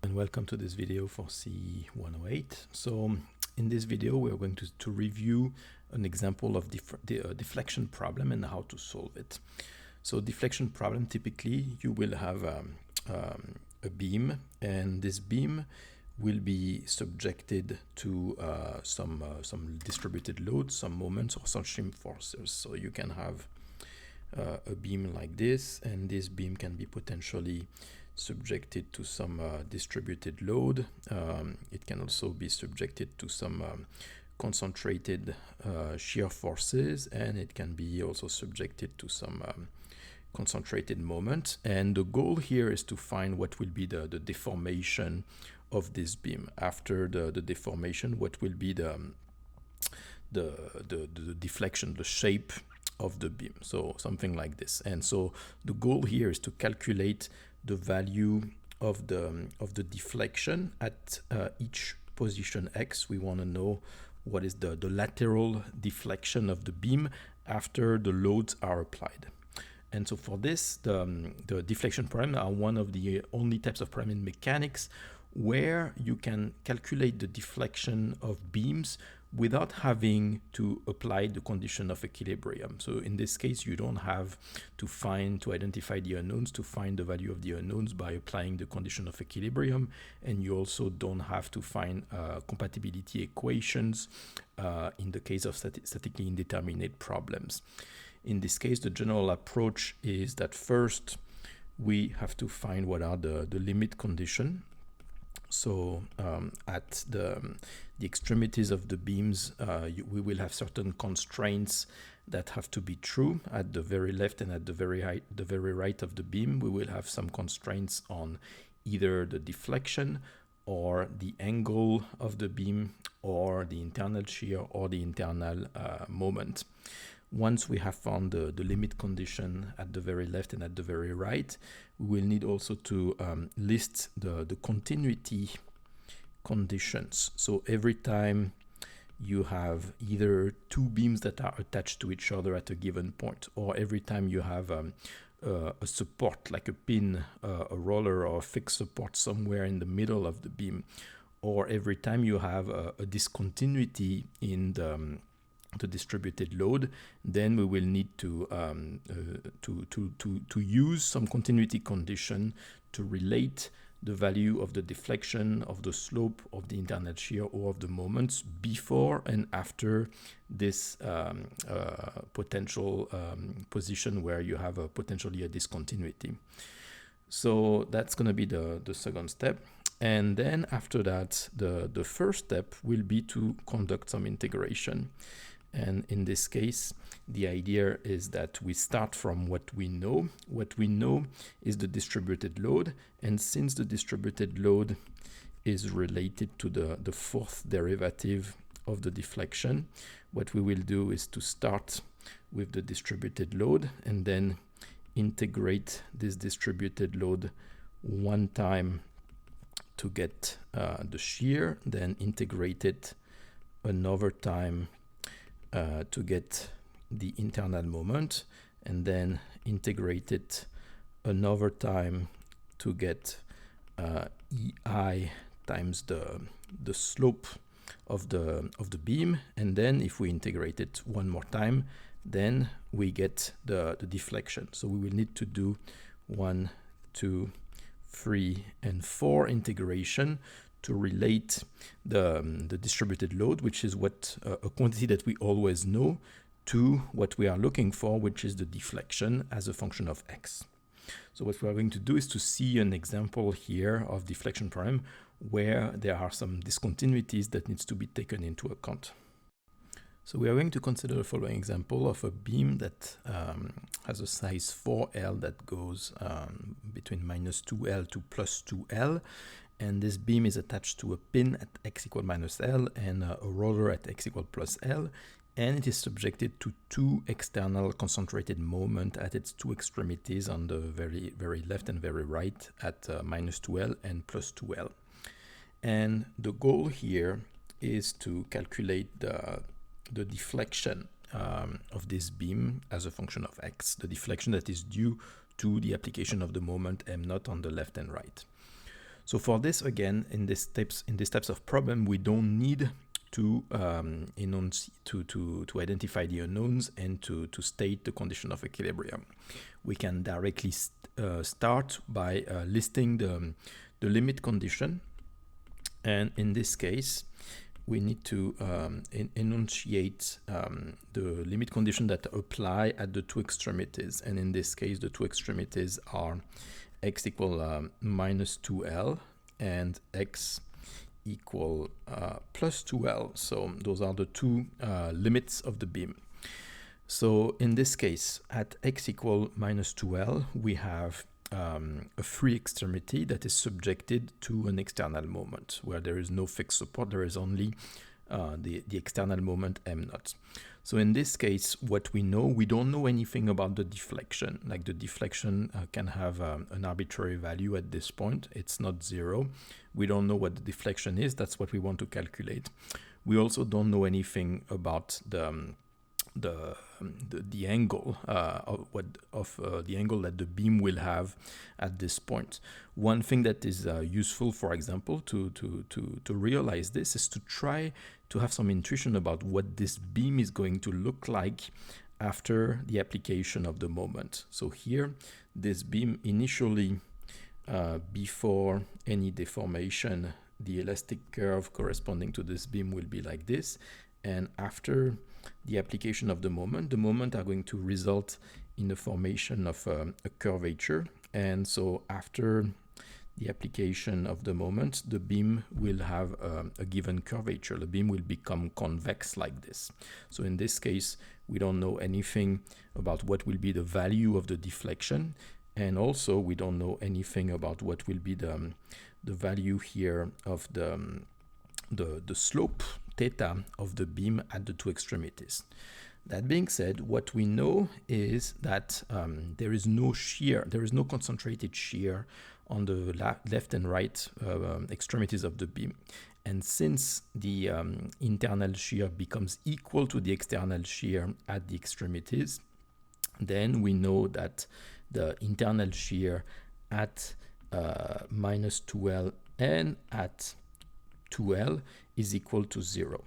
And welcome to this video for CEE 108. So in this video we are going to review an example of deflection problem and how to solve it. So deflection problem, typically you will have a beam, and this beam will be subjected to some distributed loads, some moments, or some shear forces. So you can have a beam like this, and this beam can be potentially subjected to some distributed load. It can also be subjected to some concentrated shear forces, and it can be also subjected to some concentrated moment. And the goal here is to find what will be the deformation of this beam. After the deformation, what will be the deflection, the shape of the beam. So something like this. And so the goal here is to calculate the value of the deflection at each position X. We want to know what is the lateral deflection of the beam after the loads are applied. And so for this, the deflection problem are one of the only types of problem in mechanics where you can calculate the deflection of beams without having to apply the condition of equilibrium. So in this case, you don't have to identify the unknowns, to find the value of the unknowns by applying the condition of equilibrium. And you also don't have to find compatibility equations in the case of statically indeterminate problems. In this case, the general approach is that first we have to find what are the limit condition. So at the extremities of the beams, we will have certain constraints that have to be true. At the very left and at the very right of the beam, we will have some constraints on either the deflection or the angle of the beam or the internal shear or the internal moment. Once we have found the limit condition at the very left and at the very right, we will need also to list the continuity conditions. So every time you have either two beams that are attached to each other at a given point, or every time you have a support like a pin, a roller, or a fixed support somewhere in the middle of the beam, or every time you have a discontinuity in the distributed load, then we will need to use some continuity condition to relate the value of the deflection, of the slope, of the internal shear, or of the moments before and after this potential position where you have potentially a discontinuity. So that's going to be the second step. And then after that, the first step will be to conduct some integration. And in this case, the idea is that we start from what we know. What we know is the distributed load. And since the distributed load is related to the fourth derivative of the deflection, what we will do is to start with the distributed load and then integrate this distributed load one time to get the shear, then integrate it another time to get the internal moment, and then integrate it another time to get EI times the slope of the beam. And then if we integrate it one more time, then we get the deflection. So we will need to do 1, 2, 3, and 4 integration to relate the distributed load, which is what a quantity that we always know, to what we are looking for, which is the deflection as a function of x. So what we are going to do is to see an example here of deflection problem where there are some discontinuities that needs to be taken into account. So we are going to consider the following example of a beam that has a size 4L that goes between -2L to +2L. And this beam is attached to a pin at x equal -L and a roller at x equal +L. And it is subjected to two external concentrated moments at its two extremities on the very left and very right at -2L and +2L. And the goal here is to calculate the deflection of this beam as a function of x, the deflection that is due to the application of the moment m0 on the left and right. So for this, again, in these types of problem, we don't need to to identify the unknowns and to state the condition of equilibrium. We can directly start by listing the limit condition, and in this case we need to enunciate the limit condition that apply at the two extremities, and in this case the two extremities are x equal minus 2L and x equal plus 2L. So those are the two limits of the beam. So in this case, at x equal minus 2L, we have a free extremity that is subjected to an external moment, where there is no fixed support, there is only the external moment m naught. So in this case, what we know, we don't know anything about the deflection. Like the deflection can have an arbitrary value at this point. It's not zero. We don't know what the deflection is. That's what we want to calculate. We also don't know anything about the angle the angle that the beam will have at this point. One thing that is useful, for example, to realize this is to try to have some intuition about what this beam is going to look like after the application of the moment. So here, this beam initially, before any deformation, the elastic curve corresponding to this beam will be like this, and after the application of the moment are going to result in the formation of a curvature. And so after the application of the moment, the beam will have a given curvature. The beam will become convex like this. So in this case, we don't know anything about what will be the value of the deflection, and also we don't know anything about what will be the value here of the slope theta of the beam at the two extremities. That being said, what we know is that there is no shear, there is no concentrated shear on the left and right extremities of the beam. And since the internal shear becomes equal to the external shear at the extremities, then we know that the internal shear at minus 2L and at 2L is equal to 0.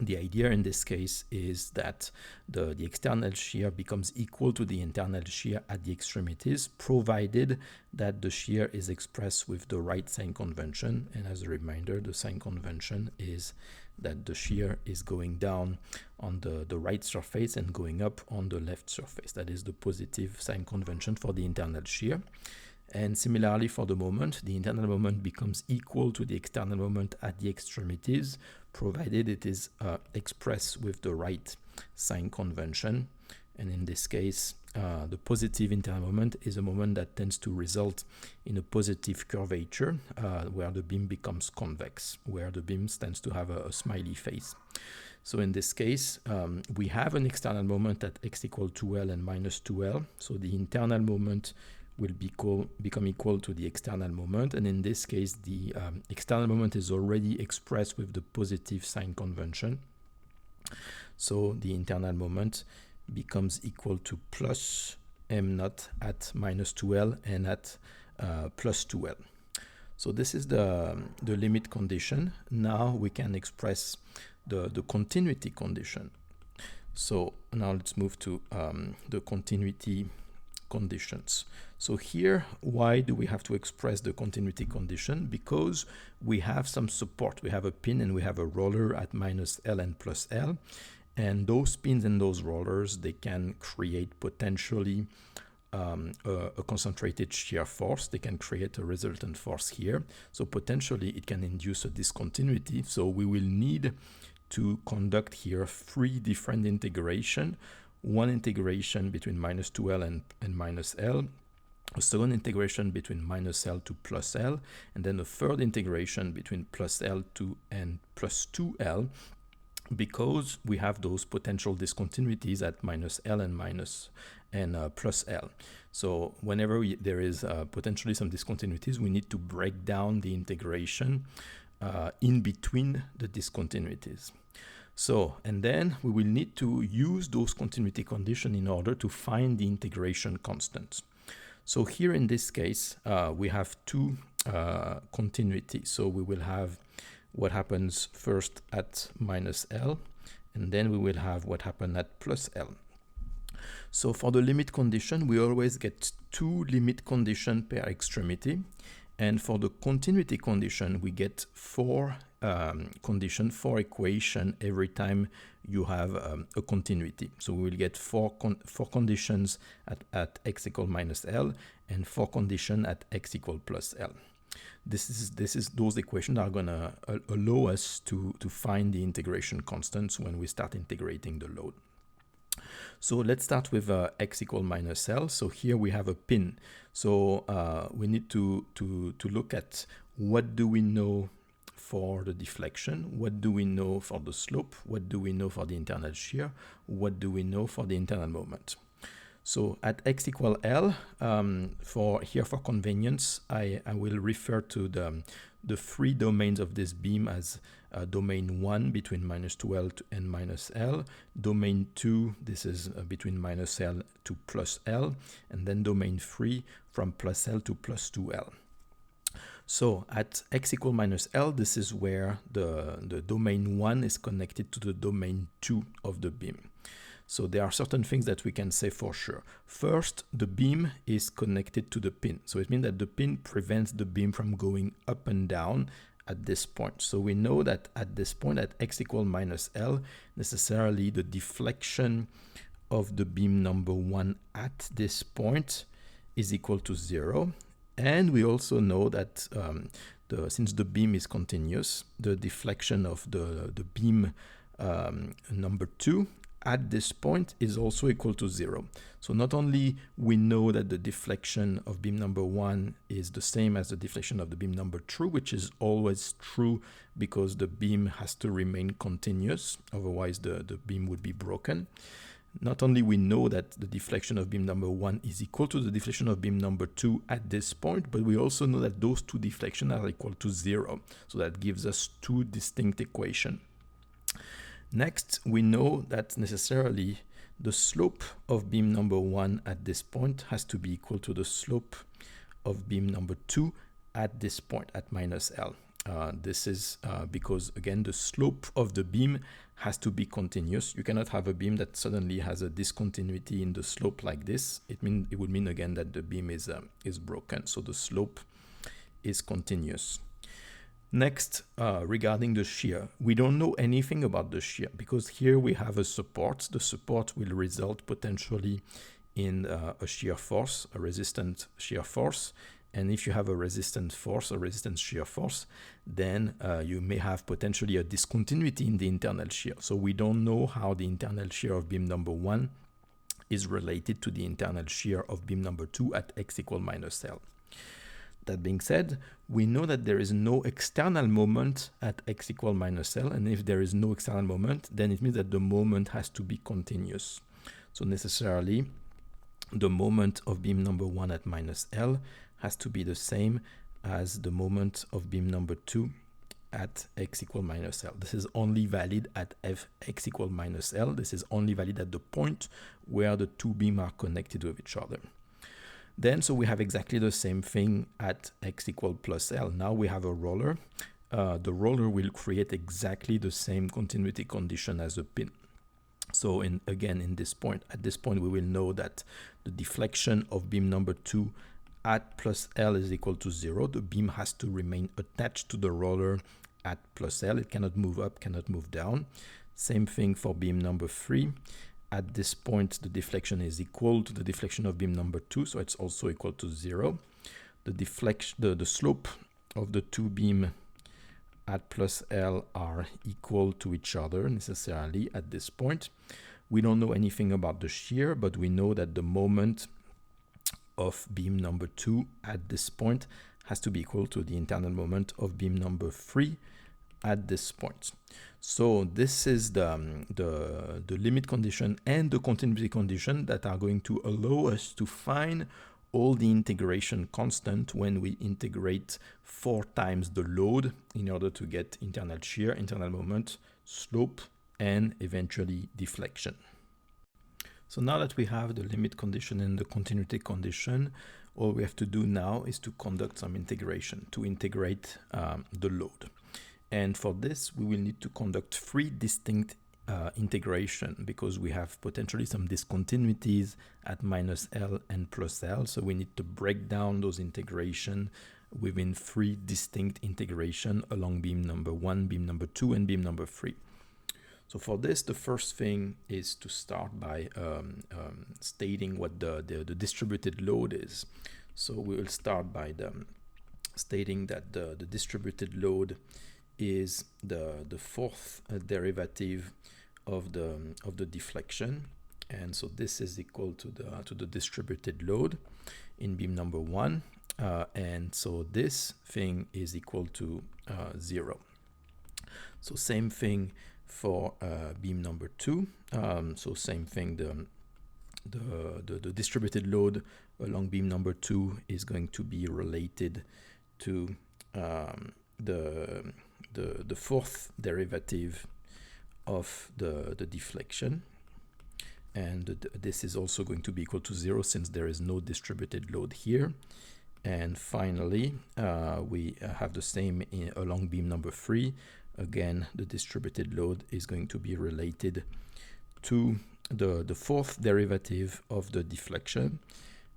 The idea in this case is that the external shear becomes equal to the internal shear at the extremities, provided that the shear is expressed with the right sign convention. And as a reminder, the sign convention is that the shear is going down on the right surface and going up on the left surface. That is the positive sign convention for the internal shear. And similarly for the moment, the internal moment becomes equal to the external moment at the extremities, provided it is expressed with the right sign convention. And in this case, the positive internal moment is a moment that tends to result in a positive curvature, where the beam becomes convex, where the beam tends to have a smiley face. So in this case, we have an external moment at x equal 2L and minus 2L. So the internal moment will become equal to the external moment, and in this case the external moment is already expressed with the positive sign convention. So the internal moment becomes equal to plus m naught at minus 2L and at plus 2L. So this is the limit condition. Now we can express the continuity condition. So now let's move to the continuity conditions. So here, why do we have to express the continuity condition? Because we have some support. We have a pin and we have a roller at minus L and plus L. And those pins and those rollers, they can create potentially a concentrated shear force. They can create a resultant force here. So potentially it can induce a discontinuity. So we will need to conduct here 3 different integration. One integration between minus 2L and minus L, a second integration between minus L to plus L, and then a third integration between plus L to and plus 2L, because we have those potential discontinuities at minus L and plus L. So whenever there is potentially some discontinuities, we need to break down the integration in between the discontinuities. So, and then we will need to use those continuity conditions in order to find the integration constant. So here in this case, we have 2 continuity. So we will have what happens first at minus L, and then we will have what happened at plus L. So for the limit condition, we always get 2 limit conditions per extremity. And for the continuity condition, we get 4 conditions, 4 equations every time you have a continuity. So we will get 4 conditions at x equal minus L and 4 conditions at x equal plus L. Those equations are gonna allow us to find the integration constants when we start integrating the load. So let's start with x equal minus L. So here we have a pin. So we need to look at what do we know for the deflection, what do we know for the slope, what do we know for the internal shear, what do we know for the internal moment. So at x equal L, for convenience, I will refer to the 3 domains of this beam as domain 1 between minus 2L and minus L, domain 2, this is between minus L to plus L, and then domain 3 from plus L to plus 2L. So at x equal minus L, this is where the domain 1 is connected to the domain 2 of the beam. So there are certain things that we can say for sure. First, the beam is connected to the pin. So it means that the pin prevents the beam from going up and down at this point. So we know that at this point, at x equal minus L, necessarily the deflection of the beam number 1 at this point is equal to 0. And we also know that since the beam is continuous, the deflection of the beam number 2 at this point is also equal to 0. So not only we know that the deflection of beam number 1 is the same as the deflection of the beam number 2, which is always true because the beam has to remain continuous, otherwise the beam would be broken. Not only we know that the deflection of beam number 1 is equal to the deflection of beam number 2 at this point, but we also know that those 2 deflections are equal to 0. So that gives us 2 distinct equations. Next, we know that necessarily the slope of beam number 1 at this point has to be equal to the slope of beam number 2 at this point, at minus L. This is because, again, the slope of the beam has to be continuous. You cannot have a beam that suddenly has a discontinuity in the slope like this. It would mean, again, that the beam is broken. So the slope is continuous. Next, regarding the shear, we don't know anything about the shear because here we have a support. The support will result potentially in a shear force, a resistant shear force. And if you have a resistant force, a resistant shear force, then you may have potentially a discontinuity in the internal shear. So we don't know how the internal shear of beam number 1 is related to the internal shear of beam number 2 at x equal minus L. That being said, we know that there is no external moment at x equal minus L, and if there is no external moment, then it means that the moment has to be continuous. So necessarily, the moment of beam number 1 at minus L has to be the same as the moment of beam number 2 at x equal minus L. This is only valid at x equal minus L. This is only valid at the point where the 2 beams are connected with each other. Then, so we have exactly the same thing at x equal plus L. Now we have a roller. The roller will create exactly the same continuity condition as a pin. So again, at this point, we will know that the deflection of beam number 2 at plus L is equal to 0. The beam has to remain attached to the roller at plus L. It cannot move up, cannot move down. Same thing for beam number 3. At this point, the deflection is equal to the deflection of beam number 2, so it's also equal to 0. The slope of the 2 beams at plus L are equal to each other necessarily at this point. We don't know anything about the shear, but we know that the moment of beam number 2 at this point has to be equal to the internal moment of beam number 3 at this point. So this is the limit condition and the continuity condition that are going to allow us to find all the integration constant when we integrate 4 times the load in order to get internal shear, internal moment, slope, and eventually deflection. So now that we have the limit condition and the continuity condition, all we have to do now is to conduct some integration to integrate the load. And for this, we will need to conduct 3 distinct integration, because we have potentially some discontinuities at -L and +L. So we need to break down those integration within 3 distinct integration along beam number 1, beam number 2, and beam number 3. So for this, the first thing is to start by stating what the distributed load is. So we will start by stating that the distributed load is the 4th derivative of the deflection, and so this is equal to the distributed load in beam number 1, and so this thing is equal to 0. So same thing for beam number 2. So same thing, the distributed load along beam number 2 is going to be related to the 4th derivative of the deflection, and this is also going to be equal to 0 since there is no distributed load here. And finally, we have the same along beam number 3. Again, the distributed load is going to be related to the 4th derivative of the deflection,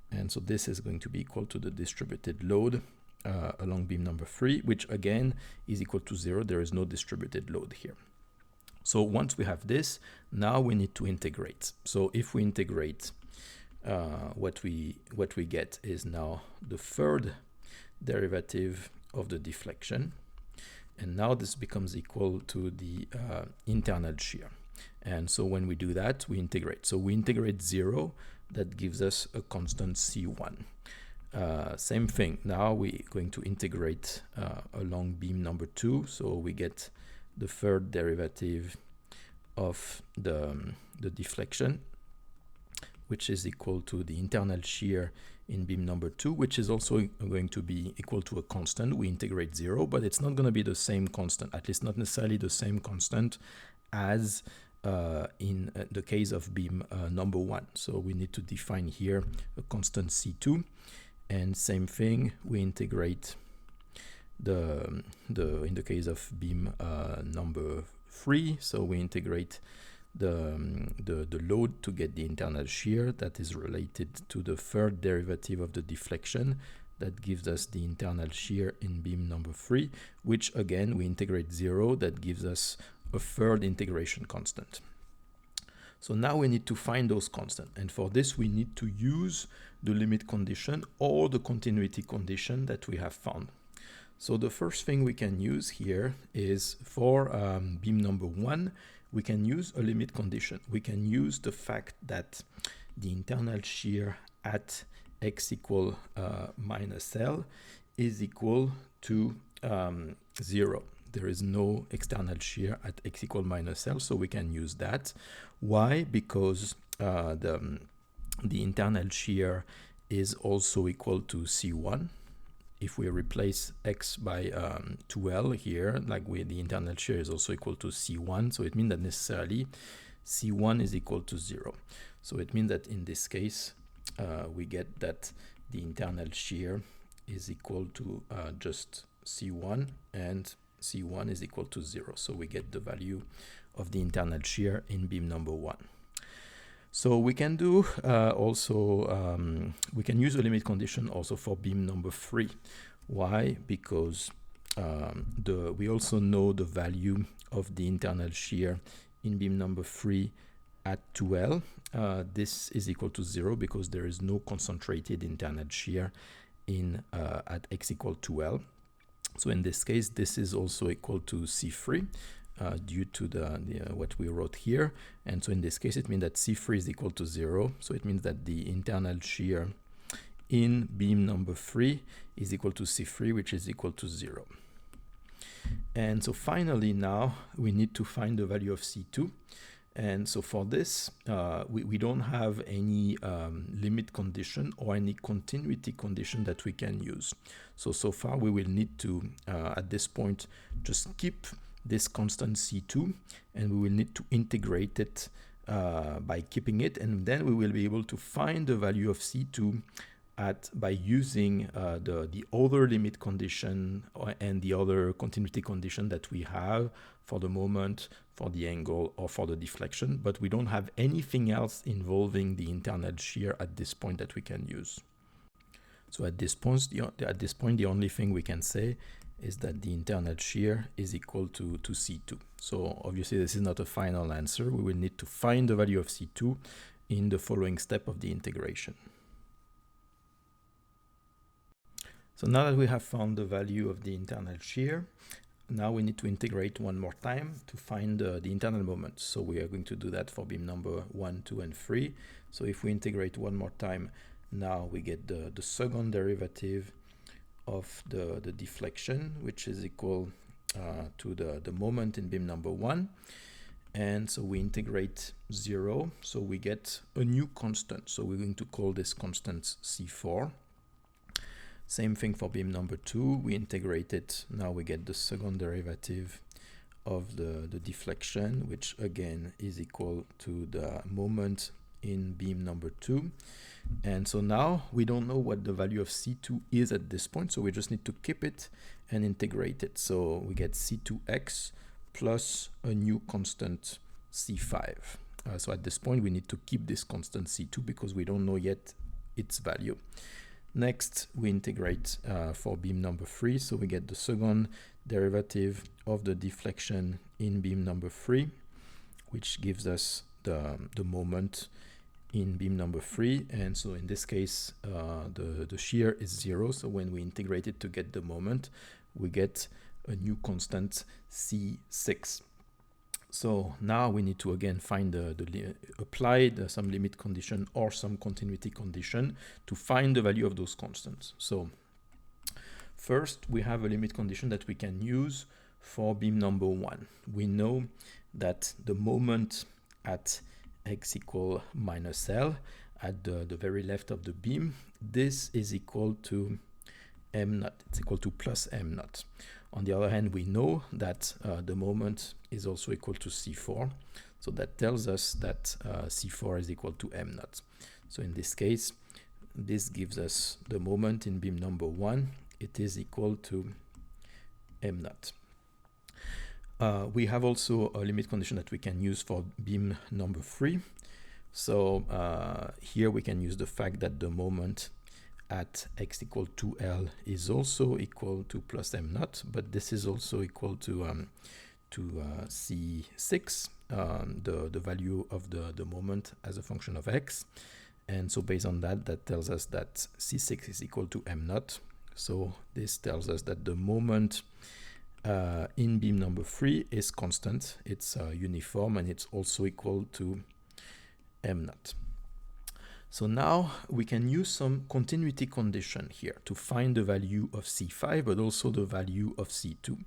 and so this is going to be equal to the distributed load along beam number 3, which again is equal to 0. There is no distributed load here. So once we have this, now we need to integrate. So if we integrate, what we get is now the 3rd derivative of the deflection, and now this becomes equal to the internal shear. And so when we do that, we integrate. So we integrate 0, that gives us a constant C1. Same thing, now we're going to integrate along beam number 2, so we get the 3rd derivative of the deflection, which is equal to the internal shear in beam number 2, which is also going to be equal to a constant. We integrate 0, but it's not going to be the same constant, at least not necessarily the same constant as in the case of beam number 1. So we need to define here a constant C2, and same thing, we integrate in the case of beam number 3, so we integrate the load to get the internal shear that is related to the 3rd derivative of the deflection that gives us the internal shear in beam number 3, which again we integrate 0, that gives us a 3rd integration constant. So now we need to find those constants, and for this we need to use the limit condition or the continuity condition that we have found. So the first thing we can use here is for beam number 1, we can use a limit condition. We can use the fact that the internal shear at x equal -L is equal to 0. There is no external shear at x equal -L, so we can use that. Why? Because the internal shear is also equal to C1. If we replace x by 2L here, like the internal shear is also equal to C1, so it means that necessarily C1 is equal to 0. So it means that in this case, we get that the internal shear is equal to just C1, and C1 is equal to 0. So we get the value of the internal shear in beam number 1. So we can do we can use a limit condition also for beam number 3. Why? Because we also know the value of the internal shear in beam number 3 at 2L. This is equal to 0 because there is no concentrated internal shear at x equal 2L. So in this case, this is also equal to C3. Due to what we wrote here, and so in this case it means that C3 is equal to 0, so it means that the internal shear in beam number 3 is equal to C3, which is equal to 0. And so finally now we need to find the value of C2, and so for this we don't have any limit condition or any continuity condition that we can use. So far we will need to at this point just keep this constant C2, and we will need to integrate it by keeping it, and then we will be able to find the value of C2 by using the other limit condition and the other continuity condition that we have for the moment, for the angle, or for the deflection, but we don't have anything else involving the internal shear at this point that we can use. So at this point, the only thing we can say is that the internal shear is equal to C2. So obviously this is not a final answer. We will need to find the value of C2 in the following step of the integration. So now that we have found the value of the internal shear, now we need to integrate one more time to find the internal moment. So we are going to do that for beam number 1, 2, and 3. So if we integrate one more time, now we get the second derivative of the deflection, which is equal to the moment in beam number 1. And so we integrate 0, so we get a new constant. So we're going to call this constant C4. Same thing for beam number 2, we integrate it, now we get the second derivative of the deflection, which again is equal to the moment in beam number 2. And so now we don't know what the value of C2 is at this point, so we just need to keep it and integrate it. So we get C2x plus a new constant C5. So at this point we need to keep this constant C2 because we don't know yet its value. Next, we integrate for beam number 3, so we get the second derivative of the deflection in beam number 3, which gives us the moment in beam number 3. And so in this case, the shear is 0, so when we integrate it to get the moment, we get a new constant C6. So now we need to again find apply some limit condition or some continuity condition to find the value of those constants. So first we have a limit condition that we can use for beam number 1. We know that the moment at x equal minus L at the very left of the beam, this is equal to m naught. It's equal to plus m naught. On the other hand, we know that the moment is also equal to C4. So that tells us that C4 is equal to m naught. So in this case, this gives us the moment in beam number 1. It is equal to m naught. We have also a limit condition that we can use for beam number 3. So here we can use the fact that the moment at x equal to L is also equal to plus m naught, but this is also equal to C6, the value of the moment as a function of x. And so based on that, that tells us that C6 is equal to m naught. So this tells us that the moment in beam number 3 is constant, it's uniform, and it's also equal to m naught. So now we can use some continuity condition here to find the value of C5, but also the value of C2.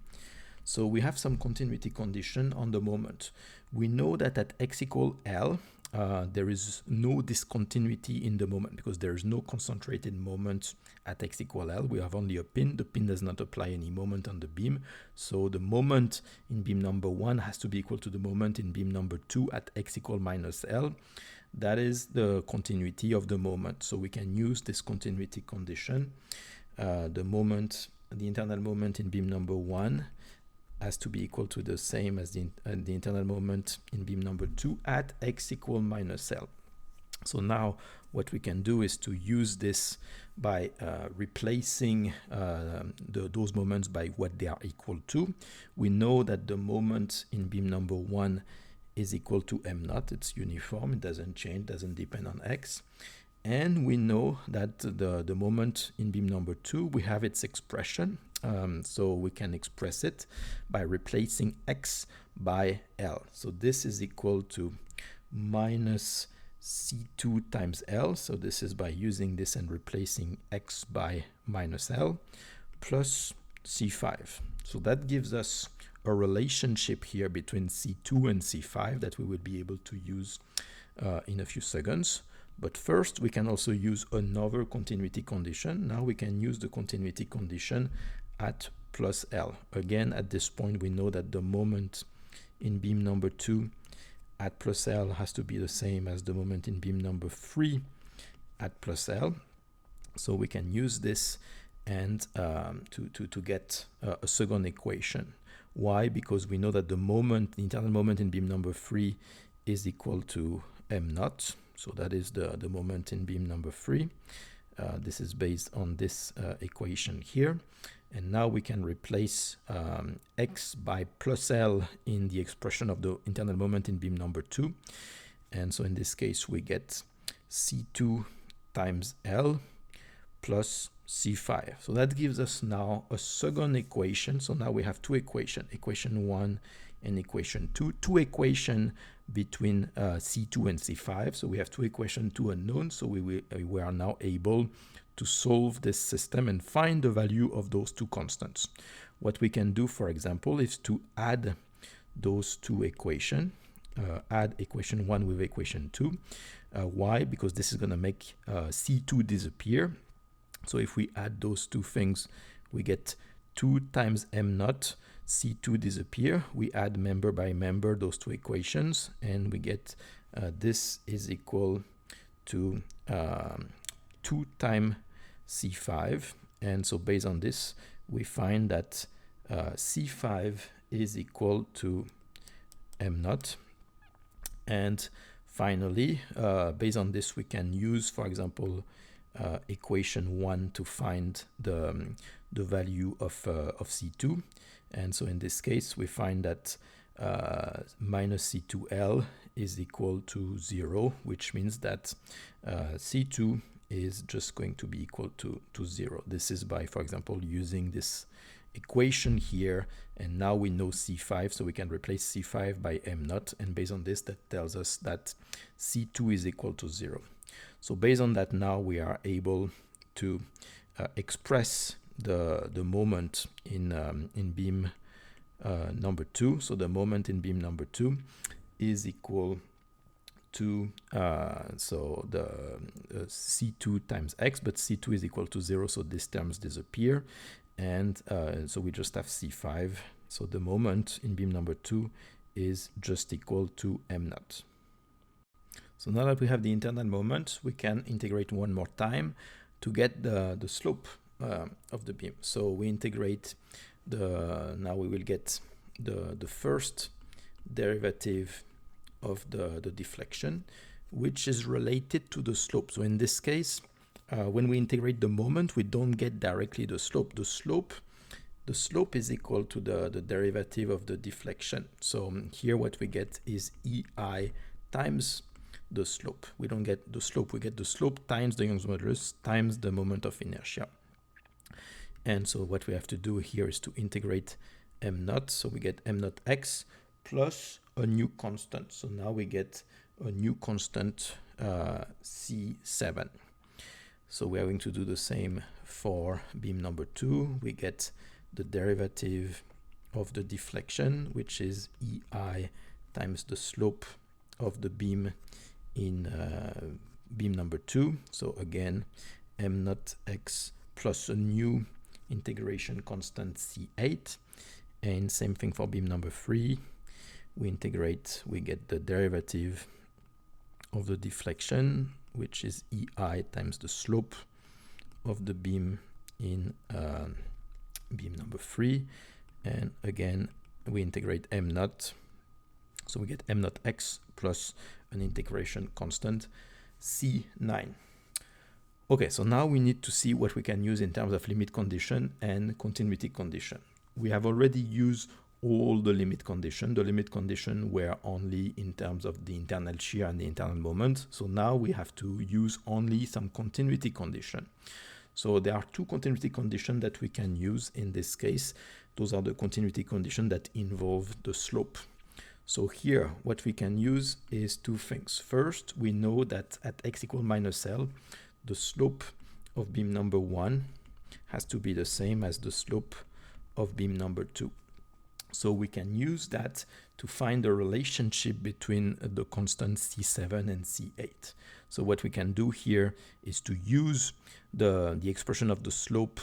So we have some continuity condition on the moment. We know that at x equal L, there is no discontinuity in the moment because there is no concentrated moment at x equal L. We have only a pin. The pin does not apply any moment on the beam. So the moment in beam number 1 has to be equal to the moment in beam number 2 at x equal minus L. That is the continuity of the moment. So we can use this continuity condition. The internal moment in beam number 1 has to be equal to the same as the internal moment in beam number 2 at x equal minus L. So now what we can do is to use this by replacing those moments by what they are equal to. We know that the moment in beam number 1 is equal to m naught. It's uniform, it doesn't change, doesn't depend on x. And we know that the moment in beam number 2, we have its expression. So we can express it by replacing x by L. So this is equal to minus C2 times L. So this is by using this and replacing x by minus L plus C5. So that gives us a relationship here between C2 and C5 that we will be able to use in a few seconds. But first, we can also use another continuity condition. Now we can use the continuity condition at plus L. Again, at this point, we know that the moment in beam number 2 at plus L has to be the same as the moment in beam number 3 at plus L. So we can use this and to get a second equation. Why? Because we know that the internal moment in beam number 3 is equal to m naught. So that is the moment in beam number 3. This is based on this equation here. And now we can replace x by plus L in the expression of the internal moment in beam number 2. And so in this case, we get C2 times L plus C5. So that gives us now a second equation. So now we have two equations, equation 1 and equation 2. Two equations between C2 and C5. So we have two equations, two unknowns. So we are now able to solve this system and find the value of those two constants. What we can do, for example, is to add those two equations. Add equation 1 with equation 2. Why? Because this is going to make C2 disappear. So if we add those two things, we get 2 times m naught, C2 disappear. We add member by member those two equations, and we get this is equal to 2 times C5. And so based on this, we find that C5 is equal to m naught. And finally, based on this, we can use, for example, equation 1 to find the value of C2. And so in this case, we find that minus C2L is equal to 0, which means that C2 is just going to be equal to 0. This is by, for example, using this equation here, and now we know C5, so we can replace C5 by m naught, and based on this, that tells us that C2 is equal to 0. So based on that, now we are able to express the moment in beam number 2. So the moment in beam number 2 is equal to so the C2 times x, but C2 is equal to 0, so these terms disappear, and so we just have C5. So the moment in beam number 2 is just equal to m naught. So now that we have the internal moment, we can integrate one more time to get the slope of the beam. So we integrate now we will get the first derivative of the deflection, which is related to the slope. So in this case, when we integrate the moment, we don't get directly the slope. The slope is equal to the derivative of the deflection. So here what we get is EI times the slope. We don't get the slope, we get the slope times the Young's modulus times the moment of inertia. And so what we have to do here is to integrate m naught. So we get m naught x plus a new constant. So now we get a new constant C7. So we are going to do the same for beam number 2. We get the derivative of the deflection, which is EI times the slope of the beam in beam number 2. So again, m naught x plus a new integration constant C8. And same thing for beam number 3. We integrate, we get the derivative of the deflection, which is EI times the slope of the beam in beam number 3. And again, we integrate m naught. So we get m naught x plus an integration constant C9. Okay, so now we need to see what we can use in terms of limit condition and continuity condition. We have already used all the limit condition. The limit condition were only in terms of the internal shear and the internal moment. So now we have to use only some continuity condition. So there are two continuity conditions that we can use in this case. Those are the continuity conditions that involve the slope. So here, what we can use is two things. First, we know that at x equal minus L, the slope of beam number 1 has to be the same as the slope of beam number 2. So we can use that to find the relationship between the constant C7 and C8. So what we can do here is to use the expression of the slope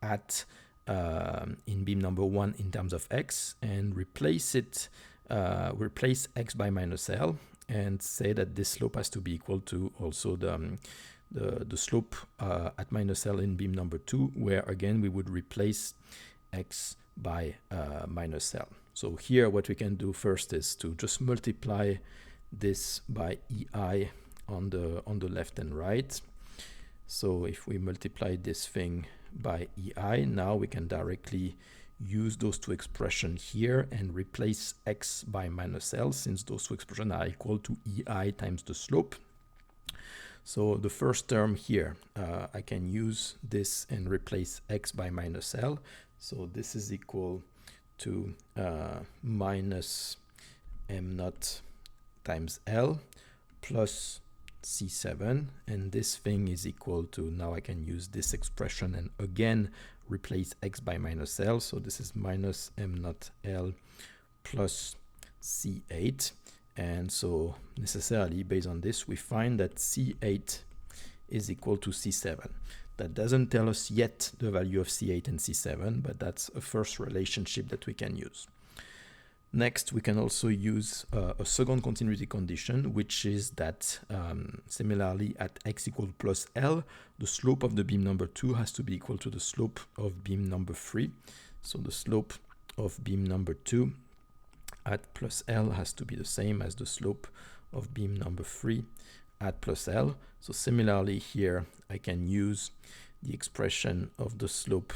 at in beam number 1 in terms of x and replace x by minus L and say that this slope has to be equal to also the slope at minus L in beam number 2, where again we would replace x by minus L. So here what we can do first is to just multiply this by EI on the left and right. So if we multiply this thing by EI, now we can directly use those two expressions here and replace x by minus L, since those two expressions are equal to EI times the slope. So the first term here, I can use this and replace x by minus L. So this is equal to minus m naught times L plus C7, and this thing is equal to, now I can use this expression and again replace x by minus L. So this is minus m naught L plus C8. And so necessarily based on this, we find that C8 is equal to C7. That doesn't tell us yet the value of C8 and C7, but that's a first relationship that we can use. Next, we can also use a second continuity condition, which is that similarly at x equal plus L, the slope of the beam number 2 has to be equal to the slope of beam number 3. So the slope of beam number 2 at plus L has to be the same as the slope of beam number 3 at plus L. So similarly here, I can use the expression of the slope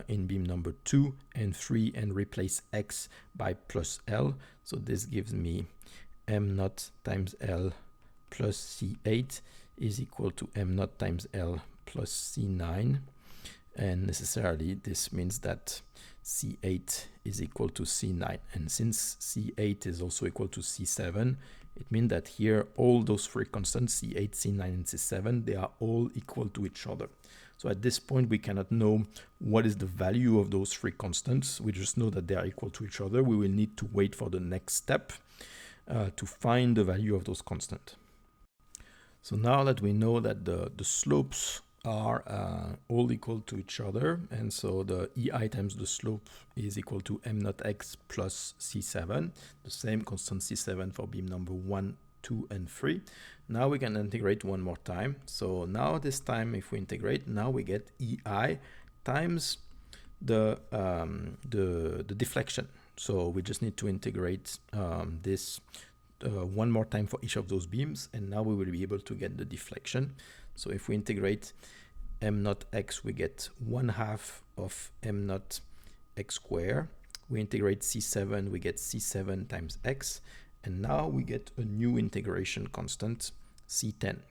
in beam number 2 and 3 and replace x by plus L. So this gives me m naught times L plus C8 is equal to m naught times L plus C9. And necessarily this means that C8 is equal to C9. And since C8 is also equal to C7, it means that here all those three constants, C8, C9, and C7, they are all equal to each other. So at this point, we cannot know what is the value of those three constants. We just know that they are equal to each other. We will need to wait for the next step to find the value of those constants. So now that we know that the slopes are all equal to each other, and so the EI times the slope is equal to m naught x plus C7, the same constant C7 for beam number 1, 2, and 3. Now we can integrate one more time. So now this time if we integrate, now we get EI times the deflection. So we just need to integrate this one more time for each of those beams, and now we will be able to get the deflection. So if we integrate m naught x, we get 1/2 of m naught x squared. We integrate C7, we get C7 times x. And now we get a new integration constant, C10.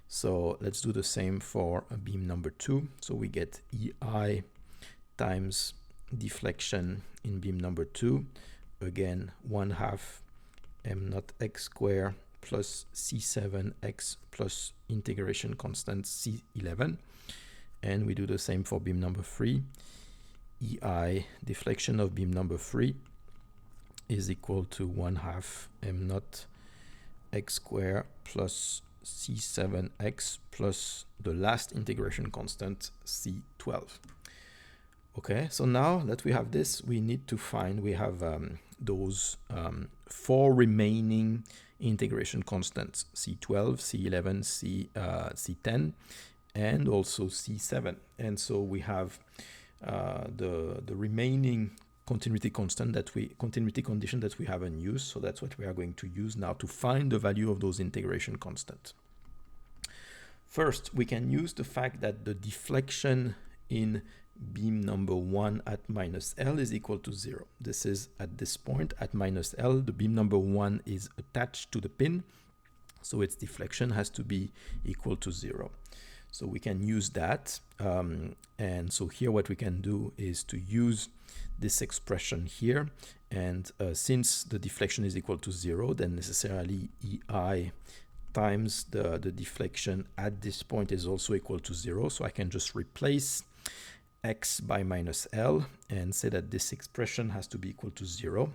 So let's do the same for beam number 2. So we get EI times deflection in beam number 2. Again, 1/2 m naught x squared plus C7x plus integration constant C11. And we do the same for beam number 3. EI deflection of beam number 3 is equal to 1/2 m naught x squared plus C7x plus the last integration constant C12. Okay, so now that we have this, we need to find, we have those 4 remaining integration constants, C12, C11, C10, and also C7. And so we have the remaining continuity condition that we haven't used. So that's what we are going to use now to find the value of those integration constants. First, we can use the fact that the deflection in beam number 1 at minus L is equal to 0. This is at this point at minus L, the beam number 1 is attached to the pin, so its deflection has to be equal to 0. So we can use that. And so here what we can do is to use this expression here. And since the deflection is equal to 0, then necessarily EI times the deflection at this point is also equal to 0. So I can just replace x by minus L and say that this expression has to be equal to 0.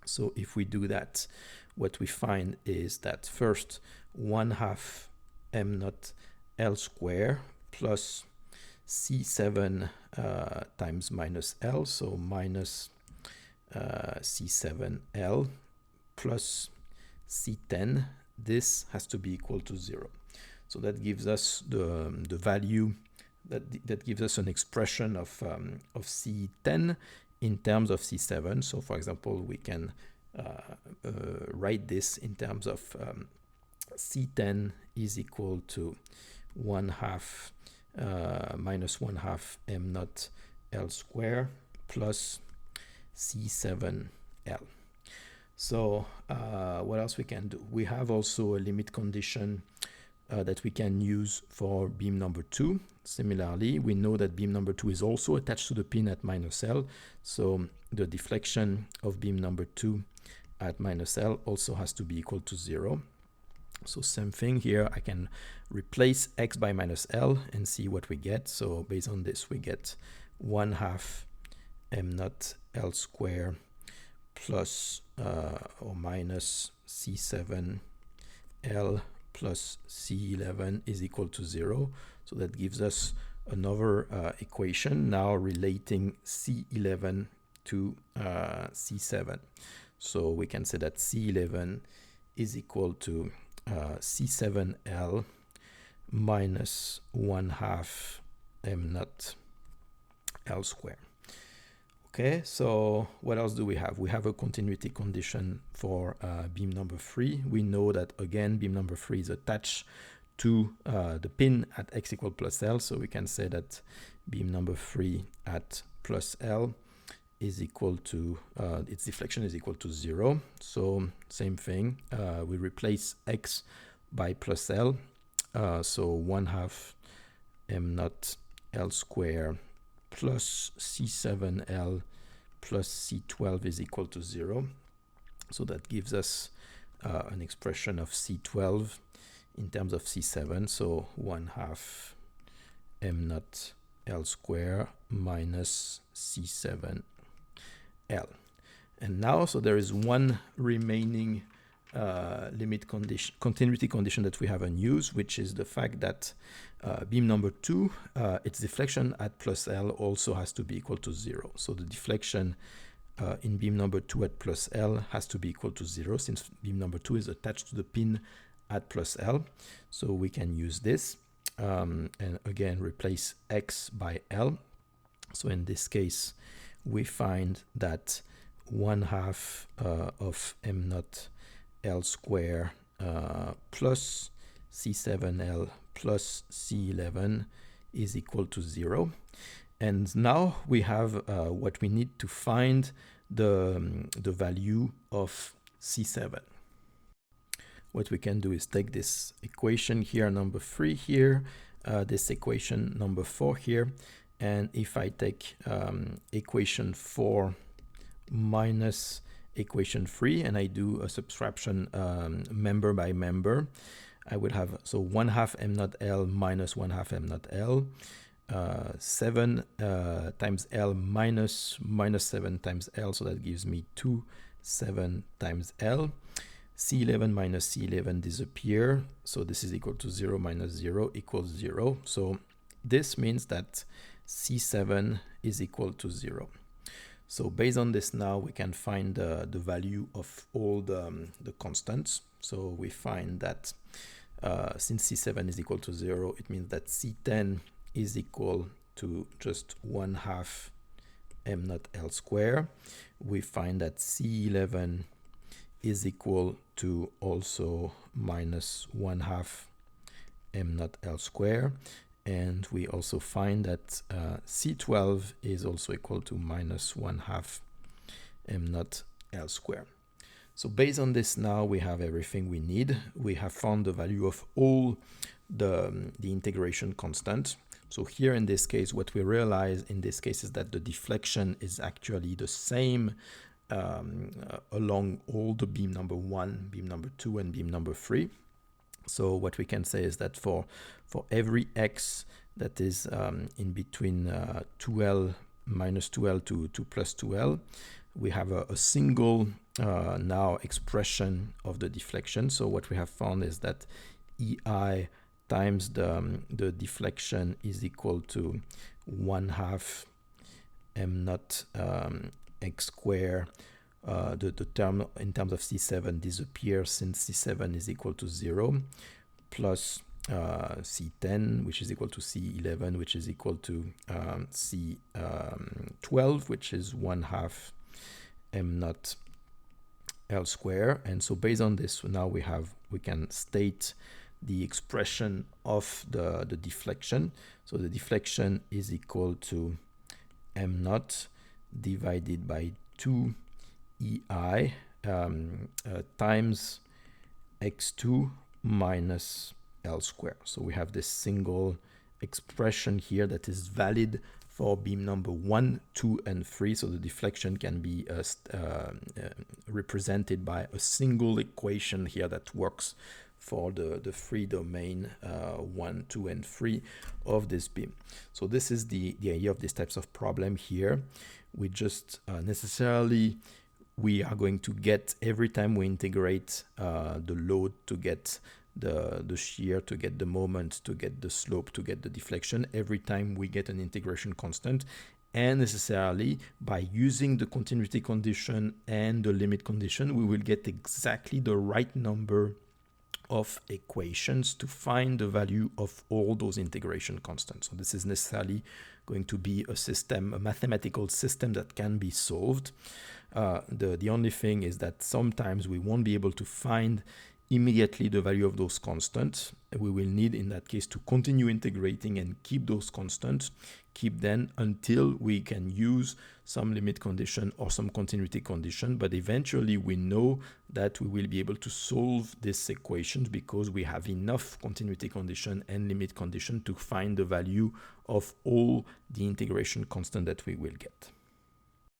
So if we do that, what we find is that first 1/2 m naught L squared plus C7 times minus L, so minus C7L plus C10, this has to be equal to 0. So that gives us the value, that gives us an expression of C10 in terms of C7. So for example, we can write this in terms of C10 is equal to 1/2 minus 1/2 m naught L square plus C7L. So what else we can do? We have also a limit condition that we can use for beam number 2. Similarly, we know that beam number 2 is also attached to the pin at minus L. So the deflection of beam number 2 at minus L also has to be equal to 0. So same thing here, I can replace x by minus L and see what we get. So based on this, we get 1/2 m naught L square plus or minus C7L plus C11 is equal to 0. So that gives us another equation now relating C11 to C7. So we can say that C11 is equal to C7L minus 1/2 m naught L square. Okay, so what else do we have? We have a continuity condition for beam number 3. We know that, again, beam number 3 is attached to the pin at x equal plus L. So we can say that beam number 3 at plus L is equal to, its deflection is equal to 0. So same thing, we replace x by plus L. So 1/2 m naught L square plus C7L plus C12 is equal to 0. So that gives us an expression of C12 in terms of C7. So 1/2 m naught L square minus C7L. And now, so there is one remaining limit condition, continuity condition that we haven't used, which is the fact that beam number 2, its deflection at plus L also has to be equal to 0. So the deflection in beam number 2 at plus L has to be equal to 0, since beam number 2 is attached to the pin at plus L. So we can use this and again replace x by L. So in this case, we find that 1/2 of m naught L square plus C7L plus C11 is equal to 0. And now we have what we need to find the value of C7. What we can do is take this equation here, number 3 here, this equation number 4 here, and if I take equation 4 minus equation 3 and I do a subtraction member by member, I would have, so 1/2 m naught L minus 1/2 m naught L, 7 times L minus 7 times L, so that gives me 7 times L. C11 minus C11 disappear, so this is equal to 0 minus 0 equals 0. So this means that C7 is equal to 0. So based on this now, we can find the value of all the constants. So we find that since C7 is equal to 0, it means that C10 is equal to just 1/2 m naught L square. We find that C11 is equal to also minus 1/2 m naught L square. And we also find that C12 is also equal to minus 1/2 m naught L square. So based on this now, we have everything we need. We have found the value of all the integration constant. So here in this case, what we realize in this case is that the deflection is actually the same along all the beam number 1, beam number 2, and beam number 3. So what we can say is that for every x that is in between 2L minus 2L to 2 plus 2L, we have a single now expression of the deflection. So what we have found is that EI times the deflection is equal to 1/2 m naught x square. The term in terms of C7 disappears since C7 is equal to 0, plus C10, which is equal to C11, which is equal to C12, which is 1/2 m naught L square. And so based on this, now we can state the expression of the deflection. So the deflection is equal to m naught divided by 2 EI times x2 minus L square. So we have this single expression here that is valid for beam number 1, 2, and 3. So the deflection can be represented by a single equation here that works for the free domain 1, 2, and 3 of this beam. So this is the idea of these types of problem here. We just we are going to get, every time we integrate the load to get the shear, to get the moment, to get the slope, to get the deflection, every time we get an integration constant. And necessarily by using the continuity condition and the limit condition, we will get exactly the right number of equations to find the value of all those integration constants. So this is necessarily going to be a system, a mathematical system that can be solved. The only thing is that sometimes we won't be able to find immediately the value of those constants. We will need, in that case, to continue integrating and keep those constants, keep them until we can use some limit condition or some continuity condition. But eventually we know that we will be able to solve this equation because we have enough continuity condition and limit condition to find the value of all the integration constant that we will get.